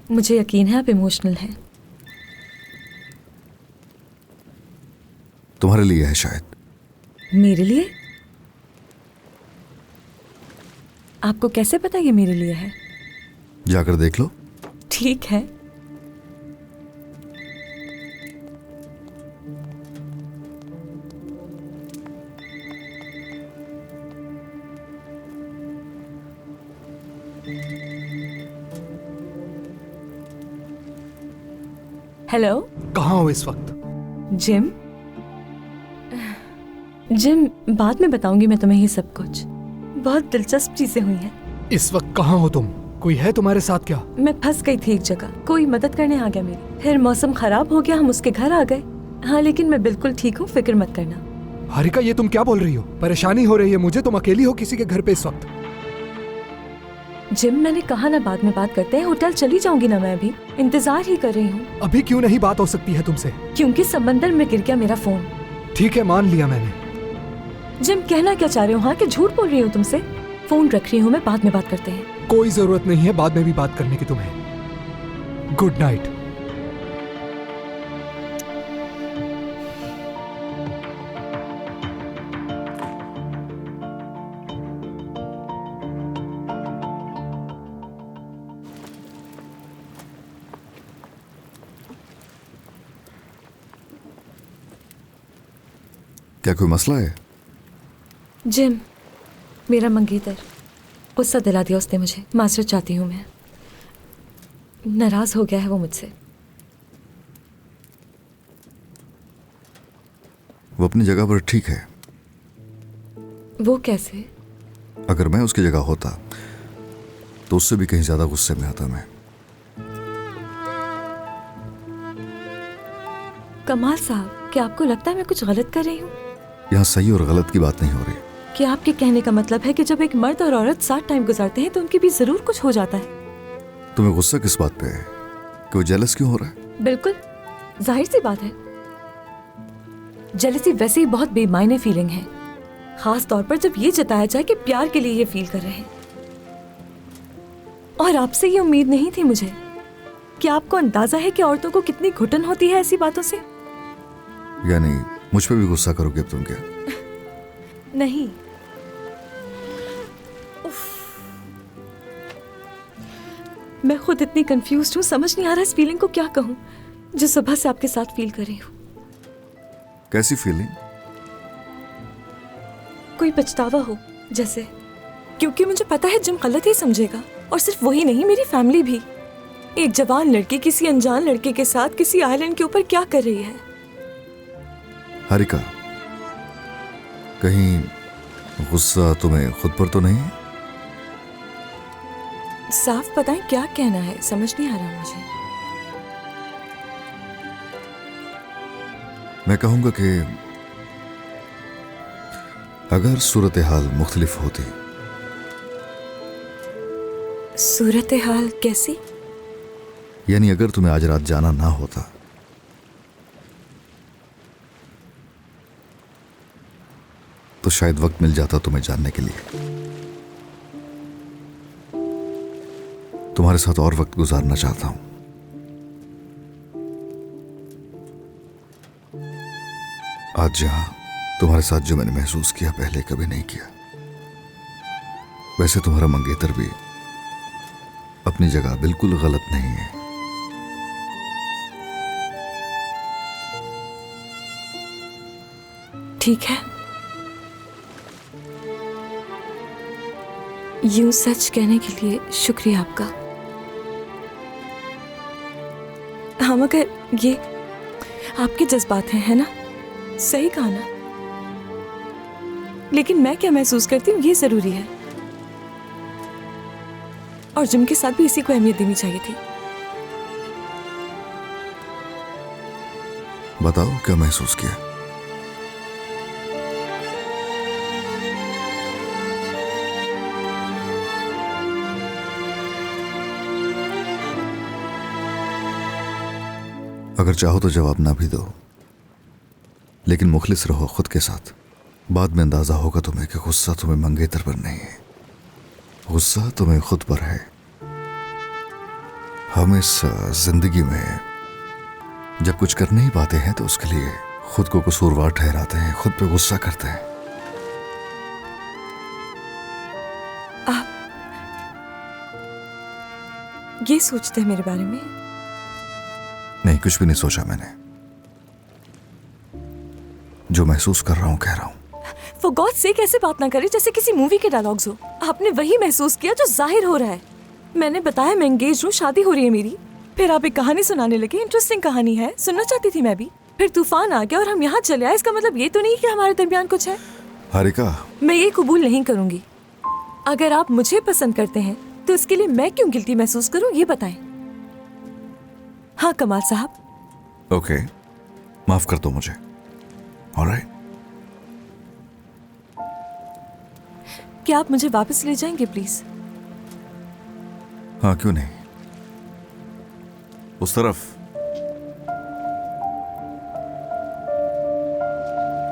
मुझे यकीन है आप इमोशनल हैं। तुम्हारे लिए है शायद। मेरे लिए? आपको कैसे पता ये मेरे लिए है? जाकर देख लो। ठीक है। हेलो। कहाँ हो इस वक्त? जिम। जिम बाद में बताऊंगी मैं तुम्हें ये सब कुछ। बहुत दिलचस्प चीजें हुई हैं। इस वक्त कहाँ हो तुम? कोई है तुम्हारे साथ क्या? मैं फंस गई थी एक जगह, कोई मदद करने आ गया मेरी। फिर मौसम खराब हो गया, हम उसके घर आ गए। हाँ लेकिन मैं बिल्कुल ठीक हूँ, फिक्र मत करना। हारिका ये तुम क्या बोल रही हो? परेशानी हो रही है मुझे। तुम अकेली हो किसी के घर पे इस वक्त? जिम मैंने कहा ना बाद में बात करते हैं। होटल चली जाऊंगी ना मैं, अभी इंतजार ही कर रही हूँ। अभी क्यों नहीं बात हो सकती है तुमसे? क्योंकि समंदर में गिर गया मेरा फोन। ठीक है मान लिया मैंने। जिम कहना क्या चाह रहे हो? हाँ कि झूठ बोल रही हूँ तुमसे? फोन रख रही हूँ मैं, बाद में बात करते हैं। कोई जरूरत नहीं है बाद में भी बात करने की तुम्हें। Good night. क्या कोई मसला है? जिम, मेरा मंगेतर, गुस्सा दिला दिया उसने मुझे। माजरत चाहती हूँ मैं। नाराज हो गया है वो मुझसे। वो अपनी जगह पर ठीक है। वो कैसे? अगर मैं उसकी जगह होता तो उससे भी कहीं ज्यादा गुस्से में आता मैं। कमाल साहब, क्या आपको लगता है मैं कुछ गलत कर रही हूँ? यहाँ सही और गलत की बात नहीं हो रही। क्या आपके कहने का मतलब है कि जब एक मर्द और औरत साथ टाइम गुजारते हैं तो उनके भी जरूर कुछ हो जाता है? तुम्हें गुस्सा किस बात पे है? कि वो जेलस क्यों हो रहा है? बिल्कुल जाहिर सी बात है। जेलसी वैसे ही बहुत बेमायने फीलिंग है, खास तौर पर जब ये जताया जाए कि प्यार के लिए ये फील कर रहे हैं। और आपसे ये उम्मीद नहीं थी मुझे। क्या आपको अंदाजा है कि औरतों को कितनी घुटन होती है ऐसी बातों से? यानी मुझ पे भी गुस्सा करोगे अब तुम क्या? नहीं। मैं खुद इतनी कंफ्यूज्ड हूँ, समझ नहीं आ रहा इस फीलिंग को क्या कहूँ जो सुबह से आपके साथ फील कर रही हूँ। कैसी फीलिंग? कोई पछतावा हो जैसे, क्योंकि मुझे पता है जिम गलत ही समझेगा। और सिर्फ वही नहीं, मेरी फैमिली भी। एक जवान लड़की किसी अनजान लड़के के साथ किसी आइलैंड के ऊपर क्या कर रही है? हारिका, कहीं गुस्सा तुम्हें खुद पर तो नहीं है? साफ बताएं क्या कहना है, समझ नहीं आ रहा मुझे। मैं कहूंगा कि अगर सूरत हाल मुख्तलिफ होती। सूरत हाल कैसी? यानी अगर तुम्हें आज रात जाना ना होता तो शायद वक्त मिल जाता तुम्हें जानने के लिए। तुम्हारे साथ और वक्त गुजारना चाहता हूं। आज जहां तुम्हारे साथ जो मैंने महसूस किया पहले कभी नहीं किया। वैसे तुम्हारा मंगेतर भी अपनी जगह बिल्कुल गलत नहीं है। ठीक है, यूं सच कहने के लिए शुक्रिया आपका। हाँ मगर ये आपके जज्बात हैं, है ना? सही कहा ना? लेकिन मैं क्या महसूस करती हूँ ये जरूरी है। और जिम के साथ भी इसी को अहमियत देनी चाहिए थी। बताओ क्या महसूस किया? अगर चाहो तो जवाब ना भी दो, लेकिन मुखलिस रहो खुद के साथ। बाद में अंदाजा होगा तुम्हें कि गुस्सा तुम्हें मंगेतर पर नहीं है, गुस्सा तुम्हें खुद पर है। हम इस जिंदगी में जब कुछ कर नहीं पाते हैं तो उसके लिए खुद को कसूरवार ठहराते हैं, खुद पे गुस्सा करते हैं। आप ये सोचते हैं मेरे बारे में? नहीं, कुछ भी नहीं सोचा मैंने। जो महसूस कर रहा हूं कह रहा हूं। For God's sake ऐसे बात ना करें जैसे किसी मूवी के डायलॉग्स हो। आपने वही महसूस किया जो जाहिर हो रहा है। मैंने बताया मैं एंगेज हूँ, शादी हो रही है मेरी। फिर आप एक कहानी सुनाने लगे, इंटरेस्टिंग कहानी है, सुनना चाहती थी मैं भी। फिर तूफान आ गया और हम यहाँ चले आए। इसका मतलब ये तो नहीं कि हमारे दरमियान कुछ है। हारिका, मैं ये कबूल नहीं करूंगी। अगर आप मुझे पसंद करते हैं तो इसके लिए मैं क्यों गिल्टी महसूस करूं, ये बताएं। हाँ कमाल साहब। ओके, माफ कर दो मुझे। ऑलराइट। क्या आप मुझे वापस ले जाएंगे प्लीज? हाँ, क्यों नहीं। उस तरफ